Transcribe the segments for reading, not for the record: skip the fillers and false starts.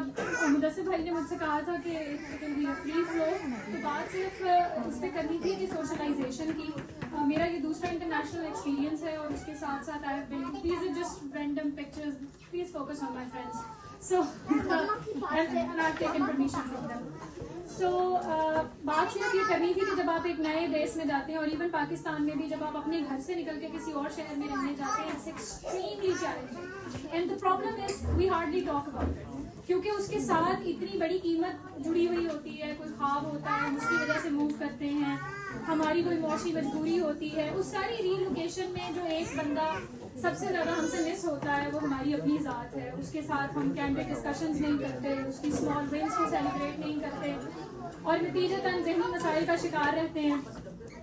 جب مدثر بھائی نے مجھ سے کہا تھا کہ فری فلو، تو بات صرف اس پہ کرنی تھی کہ سوشلائزیشن کی. میرا یہ دوسرا انٹرنیشنل ایکسپیرینس ہے، اور اس کے ساتھ ساتھ I have been these are just random pictures, please focus on my friends. So not taken permission from them. So بات صرف یہ کرنی تھی کہ جب آپ ایک نئے دیش میں جاتے ہیں، اور ایون پاکستان میں بھی جب آپ اپنے گھر سے نکل کے کسی اور شہر میں رہنے جاتے ہیں، it's extremely challenging and the problem is we hardly talk about it. کیونکہ اس کے ساتھ اتنی بڑی قیمت جڑی ہوئی ہوتی ہے، کوئی خواب ہوتا ہے، ہم اس کی وجہ سے موو کرتے ہیں، ہماری کوئی معاشی مجبوری ہوتی ہے. اس ساری ری لوکیشن میں جو ایک بندہ سب سے زیادہ ہم سے مس ہوتا ہے وہ ہماری اپنی ذات ہے. اس کے ساتھ ہم کینڈیڈ ڈسکشنز نہیں کرتے، اس کی اسمال ونس کو سیلیبریٹ نہیں کرتے، اور نتیجتاً ذہنی مسائل کا شکار رہتے ہیں،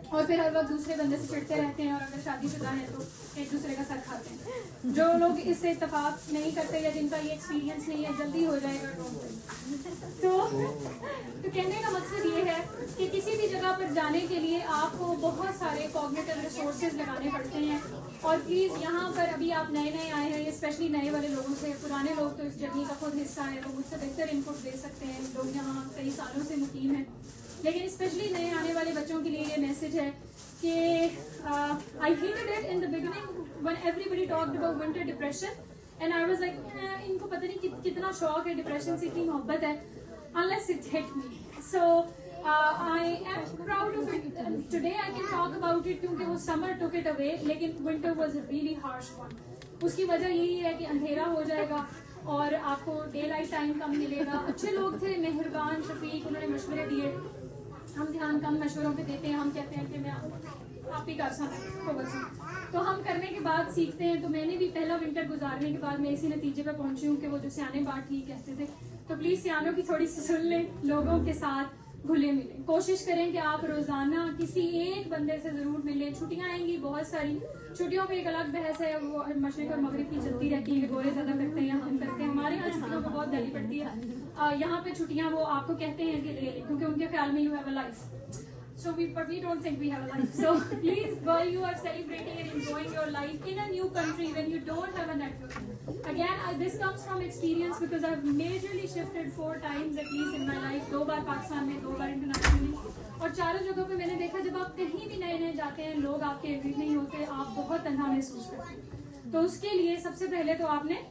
اور پھر ہر وقت دوسرے بندے سے چڑھتے رہتے ہیں، اور اگر شادی شدہ ہیں تو ایک دوسرے کا سر کھاتے ہیں. جو لوگ اس سے اتفاق نہیں کرتے یا جن کا یہ ایکسپیرینس نہیں ہے، جلدی ہو جائے گا. تو کہنے کا مقصد یہ ہے کہ کسی بھی جگہ پر جانے کے لیے آپ کو بہت سارے کوگنیٹو ریسورسز لگانے پڑتے ہیں. اور پلیز یہاں پر ابھی آپ نئے نئے آئے ہیں، اسپیشلی نئے والے لوگوں سے، پرانے لوگ تو اس جرنی کا خود حصہ ہیں، وہ مجھ سے بہتر انپٹ دے سکتے ہیں، لوگ یہاں کئی سالوں سے مقیم ہیں. لیکن اسپیشلی نئے آنے والے بچوں کے لیے یہ میسج ہے کہ I hated it in the beginning when everybody talked about winter depression and I was like ان کو پتہ نہیں کتنا شوق ہے ڈپریشن سے، اتنی محبت ہے، unless it hit me. So I am proud of it. Today I can talk about it کیونکہ وہ summer took it away، لیکن winter was a really harsh one. اس کی وجہ یہی ہے کہ اندھیرا ہو جائے گا اور آپ کو ڈے لائٹ ٹائم کم ملے گا. اچھے لوگ تھے، مہربان، شفیق، انہوں نے مشورے دیے. ہم دھیان کم مشوروں پہ دیتے ہیں، ہم کہتے ہیں کہ میں آپ ہی کا تو ہم کرنے کے بعد سیکھتے ہیں. تو میں نے بھی پہلا ونٹر گزارنے کے بعد میں اسی نتیجے پہ پہنچی ہوں کہ وہ جو سیانے بات ٹھیک کہتے تھے. تو پلیز سیانوں کی تھوڑی سی سن لیں، لوگوں کے ساتھ گھلے ملیں، کوشش کریں کہ آپ روزانہ کسی ایک بندے سے ضرور ملیں. چھٹیاں آئیں گی بہت ساری، چھٹیوں پہ ایک الگ بحث ہے، وہ مشرق اور مغرب کی چلتی رہتی ہے، گورے زیادہ کرتے ہیں یا ہم کرتے ہیں. ہمارے یہاں چھٹیوں کو بہت گالی پڑتی ہے، یہاں پہ چھٹیاں وہ آپ کو کہتے ہیں کہ لے لیں، کیونکہ ان کے خیال میں you have a life. So but we don't think we have a life. So please, while you are celebrating and enjoying your life in a new country when you don't have a network, again this comes from experience because I've majorly shifted 4 times at least in my life. 2 بار پاکستان میں، 2 بار internationally, اور چاروں جگہوں پہ میں نے دیکھا جب آپ کہیں بھی نئے نئے جاتے ہیں، لوگ آپ کے ارد نہیں ہوتے، آپ بہت تنہا محسوس کرتے ہیں. تو اس کے لیے سب سے پہلے تو آپ نے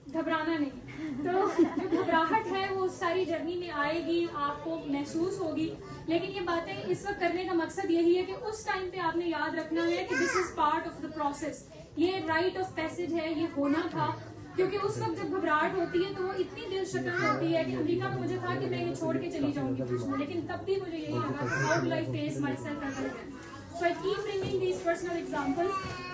گھبرانا نہیں. تو جو گھبراہٹ ہے وہ ساری جرنی میں آئے گی، آپ کو محسوس ہوگی، لیکن یہ باتیں اس وقت کرنے کا مقصد یہی ہے کہ اس ٹائم پہ آپ نے یاد رکھنا ہے کہ this is part of the process, یہ رائٹ آف پیسج ہے، یہ ہونا تھا. کیونکہ اس وقت جب گھبراہٹ ہوتی ہے تو وہ اتنی دل شکن ہوتی ہے کہ امریکہ میں مجھے تھا کہ میں یہ چھوڑ کے چلی جاؤں گی، لیکن تب بھی مجھے یہی لگا کہ how do I face myself ever again. So I keep bringing these personal examples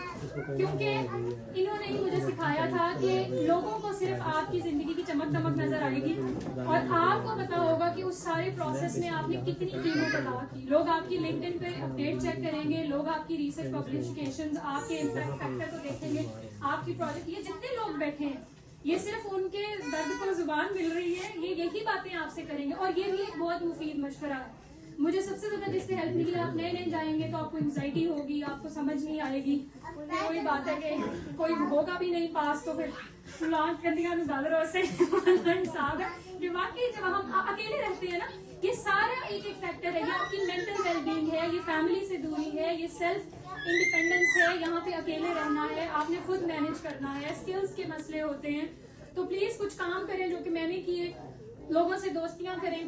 کیونکہ انہوں نے ہی مجھے سکھایا تھا کہ لوگوں کو صرف آپ کی زندگی کی چمک دمک نظر آئے گی اور آپ کو پتا ہوگا کہ اس سارے پروسیس میں آپ نے کتنی قیمت ادا کی. لوگ آپ کی لنکڈ پہ اپڈیٹ چیک کریں گے، لوگ آپ کی ریسرچ پبلیکیشنز، آپ کے امپیکٹ فیکٹر کو دیکھیں گے، آپ کی پروجیکٹ، یہ جتنے لوگ بیٹھے ہیں یہ صرف ان کے درد کو زبان مل رہی ہے، یہ یہی باتیں آپ سے کریں گے. اور یہ بھی ایک بہت مفید مشورہ ہے. مجھے سب سے زیادہ جس سے ہیلپ ملی، آپ نئے نئے جائیں گے تو آپ کو انگزائٹی ہوگی، آپ کو سمجھ نہیں آئے گی. کوئی بات ہے کہ کوئی ہوگا بھی نہیں پاس تو پھر لانچ گندیاں نظالروں سے حساب ہے کہ واقعی جب ہم اکیلے رہتے ہیں نا، یہ سارا ایک ایک فیکٹر ہے. یہ آپ کی مینٹل ویل بینگ ہے، یہ فیملی سے دوری ہے، یہ سیلف انڈیپینڈنس ہے، یہاں پہ اکیلے رہنا ہے، آپ نے خود مینج کرنا ہے، اسکلز کے مسئلے ہوتے ہیں. تو پلیز کچھ کام کریں جو کہ میں نے کیے، لوگوں سے دوستیاں کریں،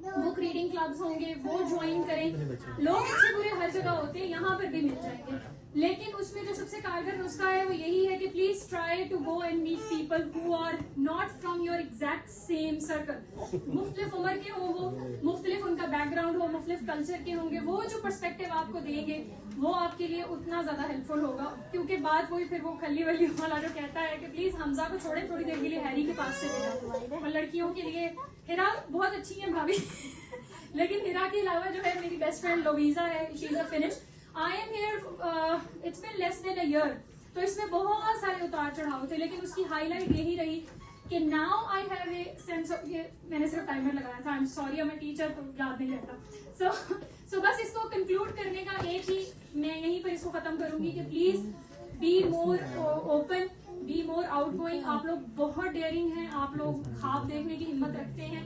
بک ریڈنگ کلبز ہوں گے وہ جوائن کریں. لوگ اچھے برے ہر جگہ ہوتے ہیں، یہاں پر بھی مل جائیں گے، لیکن اس میں جو سب سے کارگر نسخہ ہے وہ یہی ہے کہ please try to go and meet people who are not from your exact same circle. مختلف عمر کے ہوں، وہ مختلف ان کا بیک گراؤنڈ ہو، مختلف کلچر کے ہوں گے، وہ جو پرسپیکٹو آپ کو دیں گے وہ آپ کے لیے اتنا زیادہ ہیلپ فل ہوگا. کیونکہ بات وہی پھر وہ کھلی ولی والا جو کہتا ہے کہ پلیز حمزہ کو چھوڑیں تھوڑی دیر کے لیے ہیری کے پاس سے جائیں. اور لڑکیوں کے لیے ہیرا بہت اچھی ہے بھابھی، لیکن ہیرا کے علاوہ جو ہے میری بیسٹ فرینڈ لویزا ہے، شی از اے finish. I am here, it's been less than a year. تو اس میں بہت سارے اتار چڑھاؤ تھے، لیکن اس کی ہائی لائٹ یہی رہی کہ now I have a sense of، یہ میں نے صرف ٹائمر لگایا تھا، I'm sorry I'm a teacher تو یاد نہیں رہتا. So بس اس کو کنکلوڈ کرنے کا ایک ہی میں یہیں پر اس کو ختم کروں گی کہ please be more open, be more outgoing. آپ لوگ بہت ڈیئرنگ ہیں, آپ لوگ خواب دیکھنے کی ہمت رکھتے ہیں.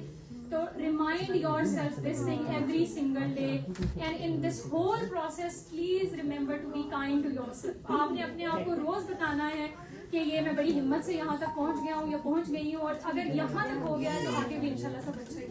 تو remind yourself this thing every single day, and in this whole process please remember to be kind to yourself. آپ نے اپنے آپ کو روز بتانا ہے کہ یہ میں بڑی ہمت سے یہاں تک پہنچ گیا ہوں یا پہنچ گئی ہوں, اور اگر یہاں تک ہو گیا ہے تو آگے بھی انشاءاللہ سب اچھا ہی.